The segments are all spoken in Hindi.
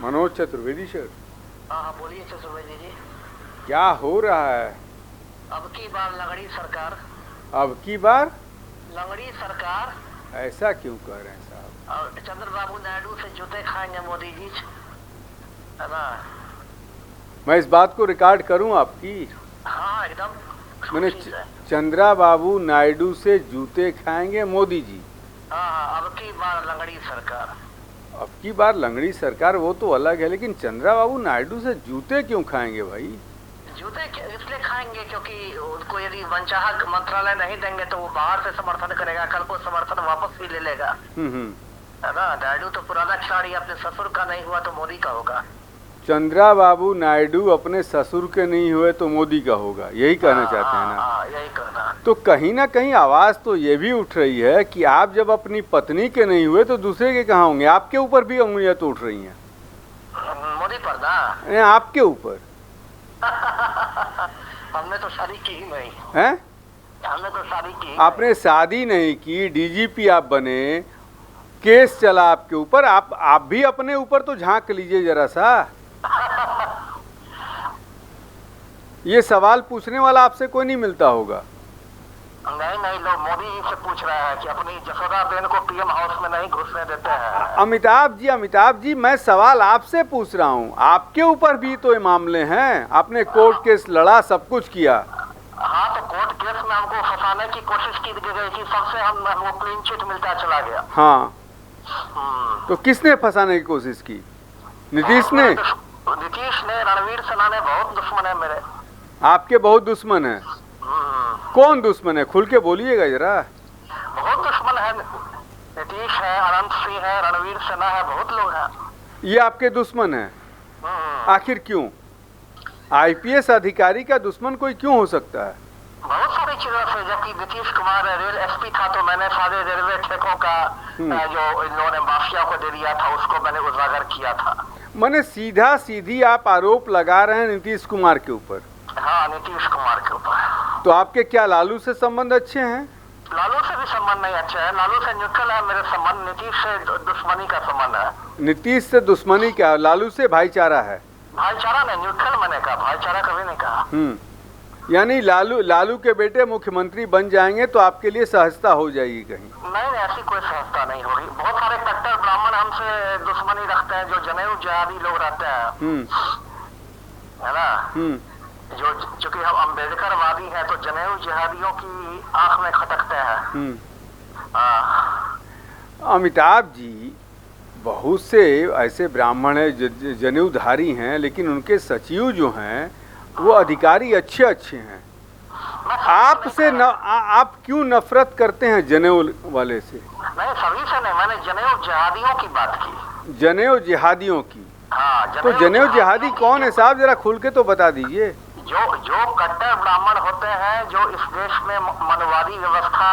मनोज चतुर्वेदी सर। हाँ हाँ बोलिए चतुर्वेदी जी। क्या हो रहा है? अब की बार लंगड़ी सरकार। अब की बार लंगड़ी सरकार। ऐसा क्यों कह रहे हैं साहब? और चंद्रबाबू नायडू से जूते खाएंगे मोदी जी, है ना? मैं इस बात को रिकॉर्ड करूं आपकी? हाँ एकदम। मैंने चंद्रबाबू नायडू से जूते खाएंगे मोदी जी। हाँ हाँ, अब की बार लंगड़ी सरकार। अब की बार लंगड़ी सरकार वो तो अलग है, लेकिन चंद्रबाबू नायडू से जूते क्यों खाएंगे भाई? जूते इसलिए खाएंगे क्योंकि उनको यदि मनचाहा मंत्रालय नहीं देंगे तो वो बाहर से समर्थन करेगा, कल को समर्थन वापस भी ले लेगा, है ना? नायडू तो पुराना खिलाड़ी, अपने ससुर का नहीं हुआ तो मोदी का होगा। चंद्रबाबू नायडू अपने ससुर के नहीं हुए तो मोदी का होगा, यही कहना चाहते हैं ना? यही कहना। तो कहीं ना कहीं आवाज तो ये भी उठ रही है कि आप जब अपनी पत्नी के नहीं हुए तो दूसरे के कहाँ होंगे? आपके ऊपर भी उंगलियां तो उठ रही हैं मोदी पर ना। आपके ऊपर। हमने तो शादी की ही नहीं है? हमने तो शादी की। आपने शादी नहीं की, डीजीपी आप बने, केस चला आपके ऊपर, आप भी अपने ऊपर तो झांक लीजिए जरा सा। ये सवाल पूछने वाला आपसे कोई नहीं मिलता होगा। नहीं नहीं, लोग मोदी जी से पूछ रहे हैं कि अपनी जसोदा बेन को पीएम हाउस में नहीं घुसने देते हैं। अमिताभ जी मैं सवाल आपसे पूछ रहा हूँ, आपके ऊपर भी तो ये मामले हैं, आपने कोर्ट केस लड़ा, सब कुछ किया। हाँ तो कोर्ट केस में हमको फंसाने की कोशिश की गई थी, सबसे हमको क्लीन चिट मिलता चला गया। हाँ तो किसने फंसाने की कोशिश की? नीतीश ने? नीतीश ने, रणवीर सेना ने, बहुत दुश्मन है मेरे। आपके बहुत दुश्मन है? कौन दुश्मन है? खुल के बोलिएगा जरा। बहुत दुश्मन है, नीतीश है, अनंत सिंह है, रणवीर सेना है, बहुत लोग हैं। ये आपके दुश्मन है? आखिर क्यों? आईपीएस अधिकारी का दुश्मन कोई क्यों हो सकता है? बहुत सारी चीजों से, जबकि नीतीश कुमार रेल एसपी था तो मैंने सारे रेलवे ठेकों का जो इन लोगों ने माफिया को दे दिया था उसको मैंने उजागर किया था। मैंने सीधा सीधी आप आरोप लगा रहे हैं नीतीश कुमार के ऊपर? हाँ नीतीश कुमार के ऊपर। तो आपके क्या लालू से संबंध अच्छे हैं? लालू से भी संबंध नहीं अच्छा है, लालू से न्यूट्रल है मेरे संबंध, नीतीश से दुश्मनी का संबंध है। नीतीश से दुश्मनी क्या, लालू से भाईचारा है? भाईचारा नहीं, न्यूट्रल मैंने कहा, भाईचारा कभी नहीं कहा। यानी लालू के बेटे मुख्यमंत्री बन जाएंगे तो आपके लिए सहजता हो जाएगी कहीं? नहीं ऐसी कोई सहजता नहीं होगी। बहुत सारे कट्टर ब्राह्मण हमसे दुश्मनी रखते हैं, जो जनेऊ जिहादी लोग रहते हैं, है ना? जो चूंकि हम अम्बेडकर वादी हैं तो जनेऊ जिहादियों की आंख में खटकते हैं। अमिताभ जी बहुत से ऐसे ब्राह्मण हैं जनेऊधारी हैं, लेकिन उनके सचिव जो हैं वो अधिकारी अच्छे हैं। आपसे आप क्यों नफरत करते हैं जनेऊ वाले से? नहीं सभी से नहीं, मैंने जनेऊ जिहादियों की बात की। जनेऊ जिहादियों की? हाँ, तो जनेऊ जिहादी कौन है साहब, जरा खुल के तो बता दीजिए। जो कट्टर ब्राह्मण होते हैं, जो इस देश में मनवादी व्यवस्था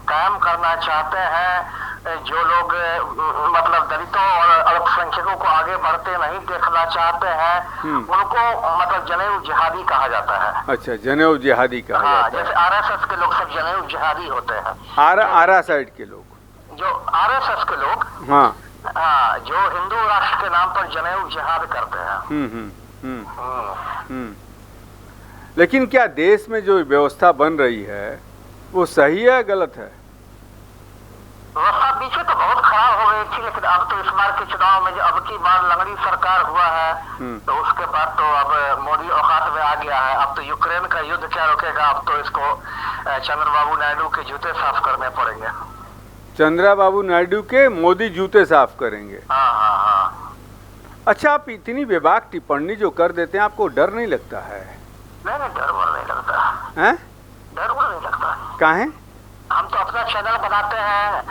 कायम करना चाहते हैं, जो लोग मतलब दलितों और अल्पसंख्यकों को आगे बढ़ते नहीं देखना चाहते हैं, उनको मतलब जनेऊ जिहादी कहा जाता है। अच्छा, जनेऊ जिहादी कहा जाता है। जैसे आरएसएस के लोग सब जनेऊ जिहादी होते हैं। आरा साइड के लोग, जो आरएसएस के लोग, हाँ, जो हिंदू राष्ट्र के नाम पर जनेऊ जिहाद करते हैं। लेकिन क्या देश में जो व्यवस्था बन रही है वो सही है गलत है? व्यवस्था पीछे तो बहुत खराब हो गई थी, लेकिन अब तो इस बार के चुनाव में जो अब की बार लंगड़ी सरकार हुआ है तो उसके बाद तो अब मोदी औकात में आ गया है। अब तो यूक्रेन का युद्ध क्या रोकेगा, अब तो इसको चंद्रबाबू नायडू के जूते साफ करने पड़ेंगे। चंद्रबाबू नायडू के मोदी जूते साफ करेंगे? हाँ। अच्छा, आप इतनी बेबाक टिप्पणी जो कर देते हैं, आपको डर नहीं लगता है? नहीं डर नहीं लगता है? डर नहीं लगता। काहे? हम तो अपना चैनल बनाते हैं,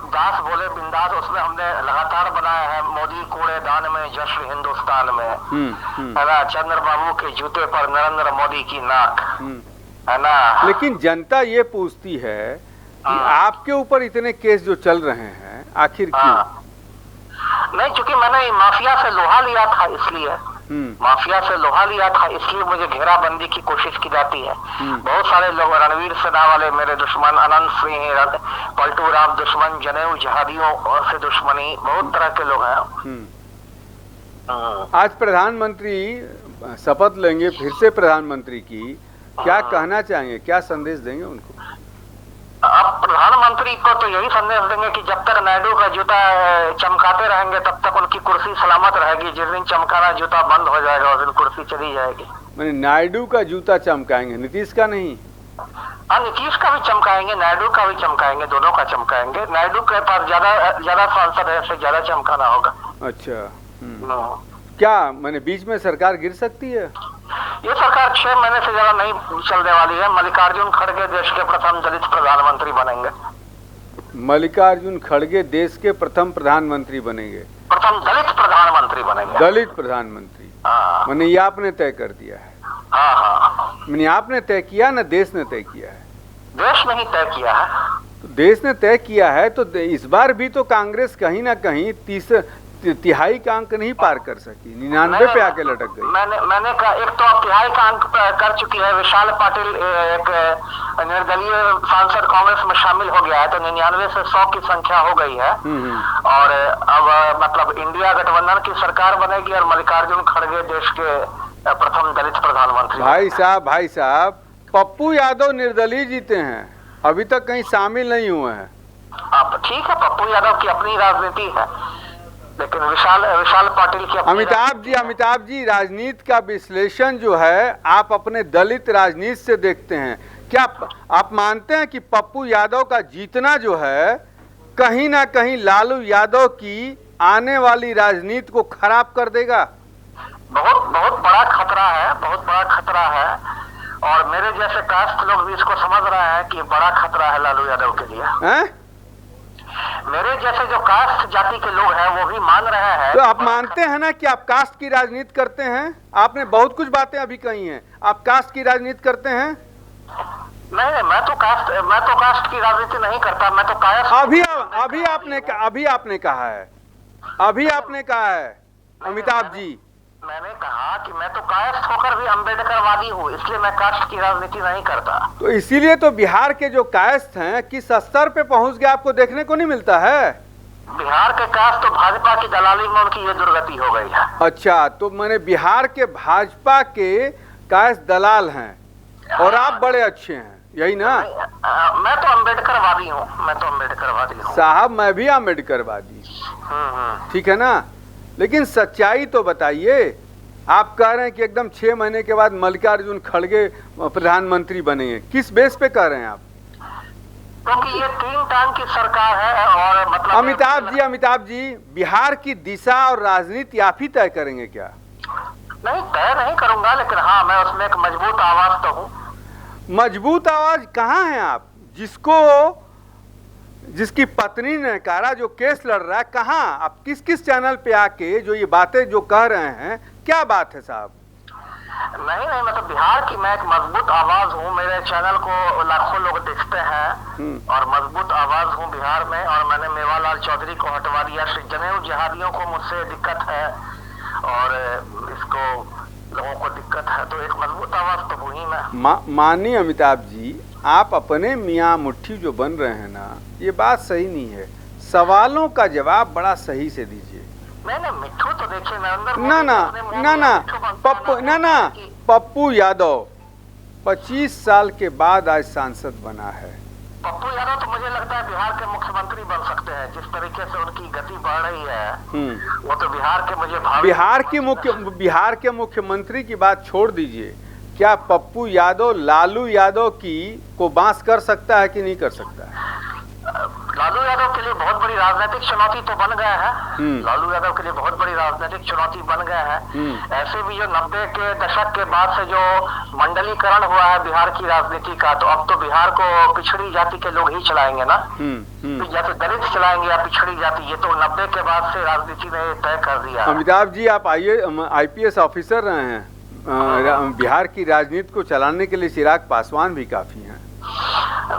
दास बोले बिंदास, उसमें हमने लगातार बनाया है मोदी कूड़ेदान में जश्न हिंदुस्तान में, है ना? चंद्रबाबू के जूते पर नरेंद्र मोदी की नाक, है ना? लेकिन जनता ये पूछती है कि आपके ऊपर इतने केस जो चल रहे हैं आखिर क्यों? नहीं, चूंकि मैंने माफिया से लोहा लिया था इसलिए, माफिया से लोहा लिया था इसलिए मुझे घेराबंदी की कोशिश की जाती है। बहुत सारे लोग, रणवीर सेना वाले मेरे दुश्मन, अनंत सिंह, पलटू राम दुश्मन, जनेऊ जिहादियों से दुश्मनी, बहुत तरह के लोग हैं। आज प्रधानमंत्री शपथ लेंगे फिर से प्रधानमंत्री की, क्या कहना चाहेंगे, क्या संदेश देंगे उनको? अब प्रधानमंत्री को तो यही संदेश देंगे कि जब तक नायडू का जूता चमकाते रहेंगे तब तक उनकी कुर्सी सलामत रहेगी। जिस दिन चमकाना जूता बंद हो जाएगा उस दिन कुर्सी चली जाएगी। मैंने नायडू का जूता चमकाएंगे, नीतीश का नहीं? हाँ, नीतीश का भी चमकाएंगे, नायडू का भी चमकाएंगे, दोनों का चमकाएंगे। नायडू के पास ज्यादा सांसद है, इससे ज्यादा चमकाना होगा। अच्छा। क्या मैंने बीच में सरकार गिर सकती है? ये सरकार 6 महीने से ज्यादा नहीं चलने वाली है। मल्लिकार्जुन खड़गे देश के प्रथम दलित प्रधानमंत्री बनेंगे। मल्लिकार्जुन खड़गे देश के प्रथम प्रधानमंत्री बनेंगे? प्रथम दलित प्रधानमंत्री बनेंगे। दलित प्रधानमंत्री? हाँ। मैंने ये आपने तय कर दिया है? हाँ हाँ। मैंने आपने तय किया ना देश ने तय किया है? देश ने ही तय किया है। तो देश ने तय किया है तो इस बार भी तो कांग्रेस कहीं ना कहीं तिहाई का अंक नहीं पार कर सकी, 99 पे आके लटक गई। मैंने कहा एक तो अब तिहाई का अंक कर चुकी है। विशाल पाटिल एक निर्दलीय सांसद कांग्रेस में शामिल हो गया है, तो 99 से 100 की संख्या हो गई है। और अब मतलब इंडिया गठबंधन की सरकार बनेगी और मल्लिकार्जुन खड़गे देश के प्रथम दलित प्रधानमंत्री। भाई साहब पप्पू यादव निर्दलीय जीते हैं, अभी तक कहीं शामिल नहीं हुए हैं। अब ठीक है, पप्पू यादव की अपनी राजनीति है, लेकिन विशाल पाटिल की अमिताभ जी राजनीति का विश्लेषण जो है आप अपने दलित राजनीति से देखते हैं। क्या आप मानते हैं कि पप्पू यादव का जीतना जो है कहीं ना कहीं लालू यादव की आने वाली राजनीति को खराब कर देगा? बहुत बड़ा खतरा है, बहुत बड़ा खतरा है। और मेरे जैसे कास्ट लोग भी इसको समझ रहे हैं कि बड़ा खतरा है लालू यादव के लिए। मेरे जैसे जो कास्ट जाति के लोग हैं वो भी मान रहे हैं। तो आप मानते हैं ना कि आप कास्ट की राजनीति करते हैं? आपने बहुत कुछ बातें अभी कही हैं, आप कास्ट की राजनीति करते हैं? नहीं, मैं तो कास्ट की राजनीति नहीं करता, मैं तो कास्ट। अभी आपने कहा है अमिताभ जी। मैंने कहा कि मैं तो कास्ट होकर भी अम्बेडकरवादी हूँ, इसलिए मैं कास्ट की राजनीति नहीं करता। तो इसीलिए तो बिहार के जो कास्ट हैं किस स्तर पे पहुंच गए आपको देखने को नहीं मिलता है? बिहार के कास्ट तो भाजपा की दलाली में उनकी ये दुर्गति हो गई है। अच्छा, तो मैंने बिहार के भाजपा के कास्ट दलाल हैं और आप बड़े अच्छे हैं, यही ना? मैं तो अम्बेडकरवादी हूँ। साहब मैं भी अम्बेडकरवादी, ठीक है ना? लेकिन सच्चाई तो बताइए। आप कह रहे हैं कि एकदम 6 महीने के बाद मल्लिकार्जुन खड़गे प्रधानमंत्री बनेंगे, किस बेस पे कह रहे हैं आप? क्योंकि ये 3 टांग की सरकार है और मतलब अमिताभ जी बिहार की दिशा और राजनीति आप ही तय करेंगे क्या? नहीं, तय नहीं करूंगा, लेकिन हाँ मैं उसमें एक मजबूत आवाज तो हूँ। मजबूत आवाज कहाँ है आप? जिसकी पत्नी ने कहा जो केस लड़ रहा है, कहाँ आप किस चैनल पे आके जो ये बातें जो कह रहे हैं, क्या बात है साहब? नहीं, मतलब बिहार की मैं एक मजबूत आवाज हूँ। मेरे चैनल को लाखों लोग देखते हैं और मजबूत आवाज हूँ बिहार में। और मैंने मेवालाल चौधरी को हटवा दिया। जनेऊ जिहादियों को मुझसे दिक्कत है और इसको लोगों को दिक्कत है, तो एक मजबूत आवाज तो हूँ ही मैं। माननीय अमिताभ जी, आप अपने मियाँ मुट्ठी जो बन रहे हैं ना, ये बात सही नहीं है। सवालों का जवाब बड़ा सही से दीजिए। नहीं, मिट्ठू तो देखिए पप्पू यादव 25 साल के बाद आज सांसद बना है। पप्पू यादव तो मुझे लगता है बिहार के मुख्यमंत्री बन सकते हैं। जिस तरीके से उनकी गति बढ़ रही है वो तो बिहार के मुख्यमंत्री की बात छोड़ दीजिए। क्या पप्पू यादव लालू यादव को बांस कर सकता है कि नहीं कर सकता है? लालू यादव के लिए बहुत बड़ी राजनीतिक चुनौती तो बन गया है। लालू यादव के लिए बहुत बड़ी राजनीतिक चुनौती बन गया है। ऐसे भी जो 90 के दशक के बाद से जो मंडलीकरण हुआ है बिहार की राजनीति का, तो अब तो बिहार को पिछड़ी जाति के लोग ही चलाएंगे ना। तो या तो दलित चलाएंगे या पिछड़ी जाति। ये तो 90 के बाद से राजनीति ने तय कर दिया। अमिताभ जी आप IPS ऑफिसर रहे हैं, बिहार की राजनीति को चलाने के लिए चिराग पासवान भी काफी हैं।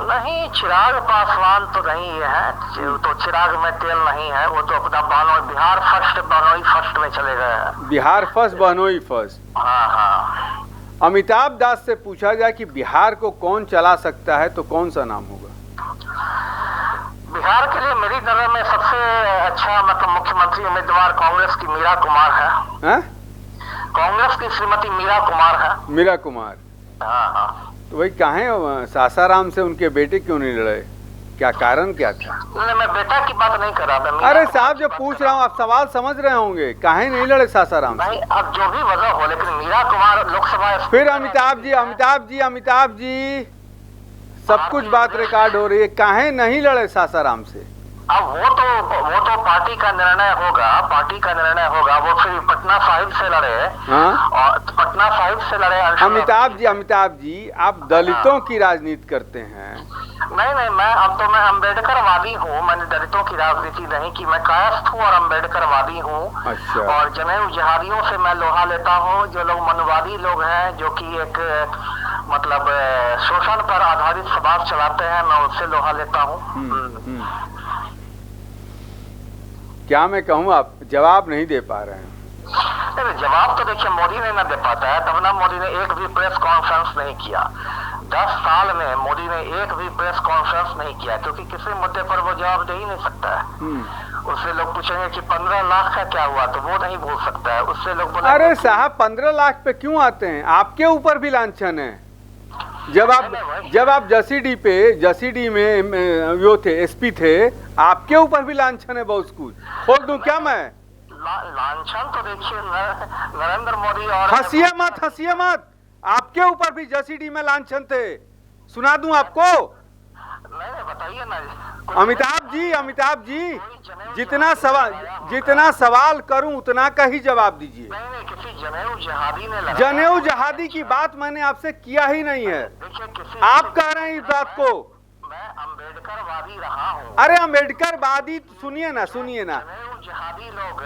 नहीं, चिराग पासवान तो नहीं है, तो चिराग में तेल नहीं है। वो तो अपना बिहार फर्स्ट बहनोई फर्स्ट में चले गए हैं। बिहार फर्स्ट बहनोई फर्स्ट। हाँ। अमिताभ दास से पूछा जाए कि बिहार को कौन चला सकता है तो कौन सा नाम होगा? बिहार के लिए मेरी नजर में सबसे अच्छा मतलब मुख्यमंत्री उम्मीदवार कांग्रेस की मीरा कुमार है। हाँ? कांग्रेस की श्रीमती मीरा कुमार है। मीरा कुमार। हाँ हाँ। तो भाई कहाँ सासाराम से उनके बेटे क्यों नहीं लड़े, क्या कारण क्या था? नहीं, मैं बेटा की बात नहीं कर रहा, मैं मीरा अरे कुमार साहब की जो बात पूछ कर रहा हूँ आप सवाल समझ रहे होंगे, काहे नहीं लड़े सासाराम से? नहीं, अब जो भी वजह हो, लेकिन मीरा कुमार लोकसभा फिर अमिताभ जी सब कुछ बात रिकॉर्ड हो रही है, काहे नहीं लड़े सासाराम से? अब वो तो पार्टी का निर्णय होगा। वो फिर पटना साहिब से लड़े। हाँ? और पटना साहिब से लड़े। अमिताभ जी आप दलितों की राजनीति करते हैं। नहीं, मैं अम्बेडकरवादी हूँ। मैंने दलितों की राजनीति नहीं की, मैं कायस्थ हूँ और अम्बेडकरवादी हूँ। अच्छा। और जनेऊ जिहादियों से मैं लोहा लेता हूँ, जो लोग मनवादी लोग हैं, जो कि एक मतलब शोषण पर आधारित समाज चलाते हैं, मैं उससे लोहा लेता हूँ। क्या मैं कहूँ, आप जवाब नहीं दे पा रहे हैं। जवाब तो देखिए मोदी ने न दे पाता है, तब ना मोदी ने एक भी प्रेस कॉन्फ्रेंस नहीं किया। 10 साल में मोदी ने एक भी प्रेस कॉन्फ्रेंस नहीं किया, क्योंकि किसी मुद्दे पर वो जवाब दे ही नहीं सकता है। उससे लोग पूछेंगे कि 15 लाख का क्या हुआ, तो वो नहीं बोल सकता है। उससे लोग बोले, अरे साहब 15 लाख पे क्यों आते हैं? आपके ऊपर भी लांछन है। जब आप जसीडी में वो थे, एसपी थे, आपके ऊपर भी लांछन है बहुत कुछ। खोल दूं क्या मैं? लांछन तो देखिए नरेंद्र मोदी और हंसिए मत, आपके ऊपर भी जसीडी में लांछन थे, सुना दूं आपको? नहीं, बताइए ना। अमिताभ जी जितना सवाल करूं उतना का ही जवाब दीजिए। नहीं, किसी जनेऊ जिहादी ने लगा। जनेऊ जिहादी की बात मैंने आपसे किया ही नहीं है। आप कह रहे हैं इस बात को। मैं अम्बेडकरवादी रहा हूँ। अरे अम्बेडकरवादी सुनिए ना। जनेऊ जिहादी लोग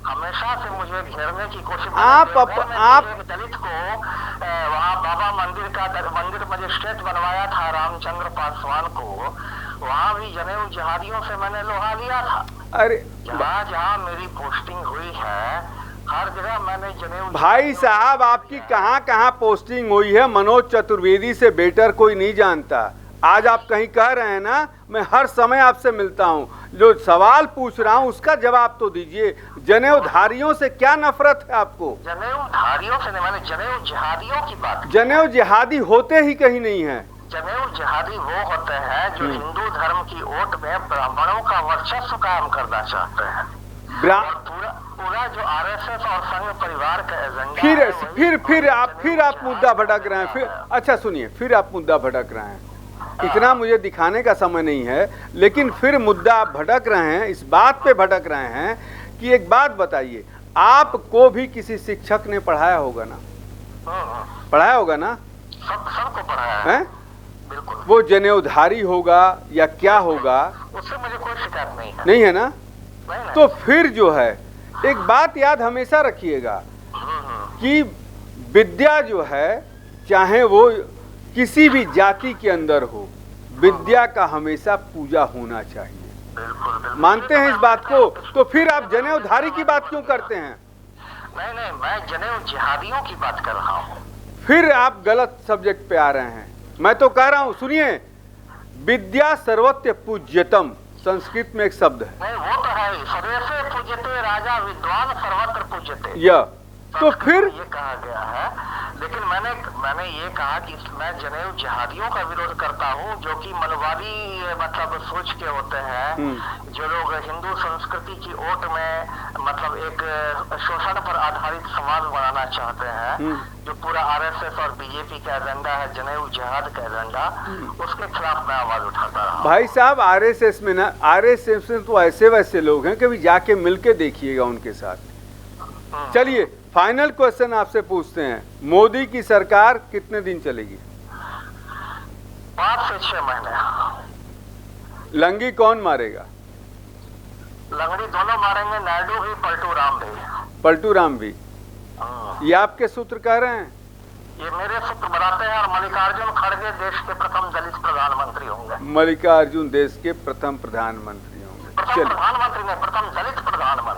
हमेशा से मुझे घेरने की कोशिश। आप एक दलित को वहाँ बाबा मंदिर मजिस्ट्रेट बनवाया था, रामचंद्र पासवान को। वहाँ भी जनेऊ जिहादियों से मैंने लोहा लिया था। अरे जहाँ मेरी पोस्टिंग हुई है, हर जगह मैंने जनेऊ। भाई साहब आपकी कहाँ पोस्टिंग हुई है, मनोज चतुर्वेदी से बेटर कोई नहीं जानता। आज आप कहीं कह रहे हैं ना, मैं हर समय आपसे मिलता हूँ, जो सवाल पूछ रहा हूँ उसका जवाब तो दीजिए। जनेऊधारियों से क्या नफरत है आपको? जनेऊधारियों से नहीं, मैंने जनेऊ जिहादियों की बात। जनेऊ जिहादी होते ही कहीं नहीं है। जनेऊ जिहादी वो होते हैं जो हिंदू धर्म की ओट में ब्राह्मणों का वर्चस्व कायम करना चाहते हैं। पूरा जो आरएसएस और संघ परिवार का एजेंडा। फिर आप मुद्दा भटक रहे हैं। अच्छा सुनिए, फिर आप मुद्दा भटक रहे हैं। इतना मुझे दिखाने का समय नहीं है, लेकिन फिर मुद्दा आप भटक रहे हैं, इस बात पे भटक रहे हैं कि एक बात बताइए, आपको भी किसी शिक्षक ने पढ़ाया होगा ना? सबको पढ़ाया है। बिल्कुल। वो जनेऊधारी होगा या क्या होगा, उससे मुझे कोई शिकायत नहीं है ना? नहीं। तो फिर जो है, एक बात याद हमेशा रखिएगा कि विद्या जो है, चाहे वो किसी भी जाति के अंदर हो, विद्या का हमेशा पूजा होना चाहिए। बिल्कुल। मानते हैं इस बात को? तो फिर आप जनेऊधारी की बात क्यों करते हैं? नहीं, मैं जनेऊ जिहादियों की बात कर रहा हूँ। फिर आप गलत सब्जेक्ट पे आ रहे हैं। मैं तो कह रहा हूँ, सुनिए, विद्या सर्वत्र पूज्यतम, संस्कृत में एक शब्द है। नहीं, वो तो है, सर्वस्व पूज्यते राजा विद्वान सर्वत्र पूज्यते। तो फिर ये कहा गया है, लेकिन मैंने ये कहा कि मैं जनेऊ जिहादियों का विरोध करता हूँ, जो कि मनवादी मतलब सोच के होते हैं, जो लोग हिंदू संस्कृति की ओट में मतलब एक शोषण पर आधारित समाज बनाना चाहते हैं, जो पूरा आरएसएस और बीजेपी का एजेंडा है, जनेऊ जिहाद का एजेंडा, उसके खिलाफ मैं आवाज उठाता रहा। भाई साहब आरएसएस में तो ऐसे वैसे लोग हैं, कभी जाके मिलके देखिएगा उनके साथ। चलिए फाइनल क्वेश्चन आपसे पूछते हैं, मोदी की सरकार कितने दिन चलेगी? 5 से 6 महीने। लंगी कौन मारेगा? लंगड़ी दोनों मारेंगे, नायडू भी, पलटू राम भी। ये आपके सूत्र कह रहे हैं? ये मेरे सूत्र बनाते हैं। और मल्लिकार्जुन खड़गे देश के प्रथम दलित प्रधानमंत्री होंगे। मल्लिकार्जुन देश के प्रथम प्रधानमंत्री होंगे। प्रधानमंत्री ने प्रथम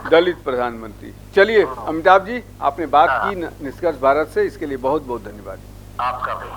दलित प्रधानमंत्री। चलिए अमिताभ जी, आपने बात की निष्कर्ष भारत से, इसके लिए बहुत बहुत धन्यवाद। आपका भी।